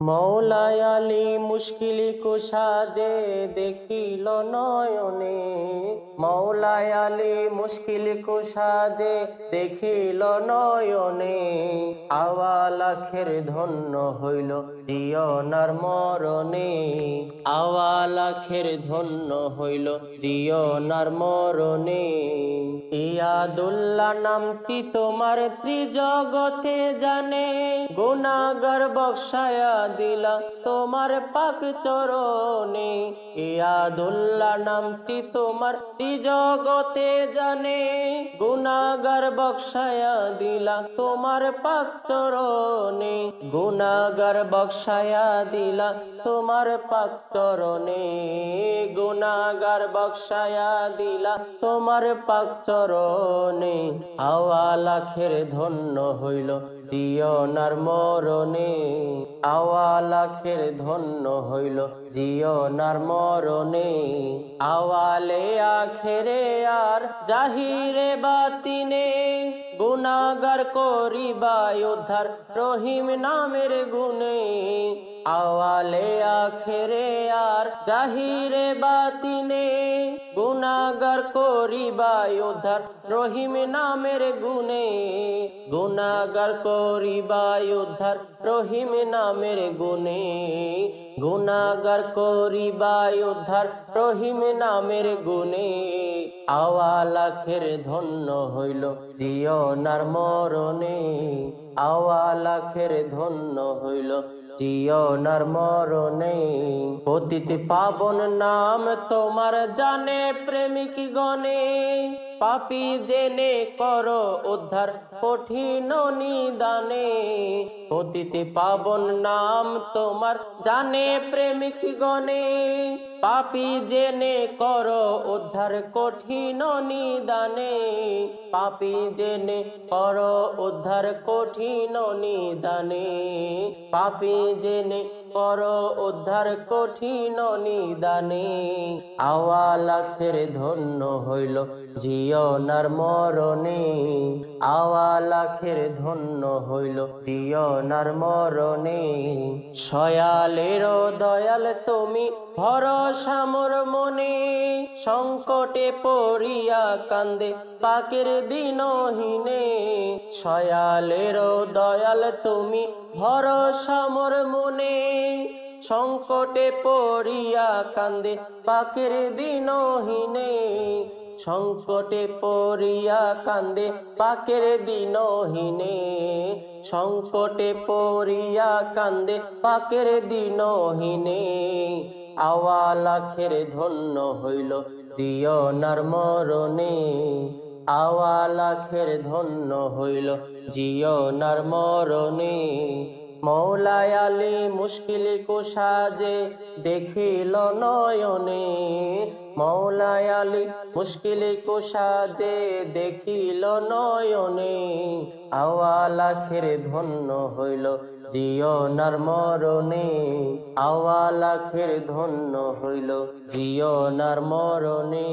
মৌলাই আলী মুশকিল কুশা যে দেখিল নয়নে, মৌলাই আলী মুশকিল কুশা যে দেখিল নয়নে। আওয়াল আখের ধন্য হইল জিয়নার মরণে, আওয়াল আখের ধন্য হইল জিয়নার মরণে। ইয়াদুল্লাহ নামটি তোমার ত্রিজগতে জানে, গুনাহগার বখশায়া দিলা তোমার পাক চরণে। ইয়াদুল্লাহ নামটি তোমার ত্রিজগতে জানে, গুনাহগার বখশায়া দিলা তোমার পাক চরণে, গুনাহগার বখশায়া দিলা তোমার পাক চরণে, গুনাহগার বখশায়া দিলা তোমার পাক চরণে। আওয়াল আখের ধন্য হইল জিয়নার মরণে, আওয়াল আখের ধন্য হইল জিয়নার মরণে। আওয়ালে আখেরে আর জাহিরে বাতিনে, গুনাহগার করিবা উদ্ধার রহিম নামের গুণে। আওয়ালে আখেরে আর জাহিরে বাতিনে, গুনাহগার করিবা উদ্ধার রহিম নামের গুণে, গুনাহগার করিবা উদ্ধার রহিম নামের গুণে, গুনাহগার করিবা উদ্ধার রহিম নামের গুণে। আওয়াল আখের ধন্য হইল জিয়নার মরণে, আওয়াল আখের ধন্য হইল জিয়নার মরণে। পতিত পাবন নাম তোমার জানে প্রেমিক গণে, পাপী জেনে করো উদ্ধার কঠিন নিদানে। পতিত পাবন নাম তোমার জানে প্রেমিক গণে, পাপী জেনে করো উদ্ধার কঠিন নিদানে, পাপী জেনে করো উদ্ধার কঠিন নিদানে, পাপী জেনে করো উদ্ধার কঠিন নিদানে। আওয়াল আখের ধন্য হইল জিয়নার মরণে, আওয়াল আখের ধন্য হইল জিয়নার মরণে। সয়ালের দয়াল তুমি ভরসা মোর মনে, সংকটে পড়িয়া কান্দে পাকের দিনহীনে। সয়ালের দয়াল তুমি ভরসা মোর মনে, সংকটে পড়িয়া কান্দে পাকের দিনহীনে, সংকটে পড়িয়া কান্দে পাকের দিনহীনে, সংকটে পড়িয়া কান্দে পাকের দিনহীনে। আওয়াল আখের ধন্য হইল জিয়নার মরণে, আওয়াল আখের ধন্য হইল জিয়নার মরণে। মৌলাই আলী মুশকিল কুশা যে দেখিল নয়নে, মৌলাই আলী মুশকিল কুশা যে দেখিল নয়নে। আওয়াল আখের ধন্য হইল জিয়নার মরণে, আওয়াল আখের ধন্য হইল জিয়নার মরণে।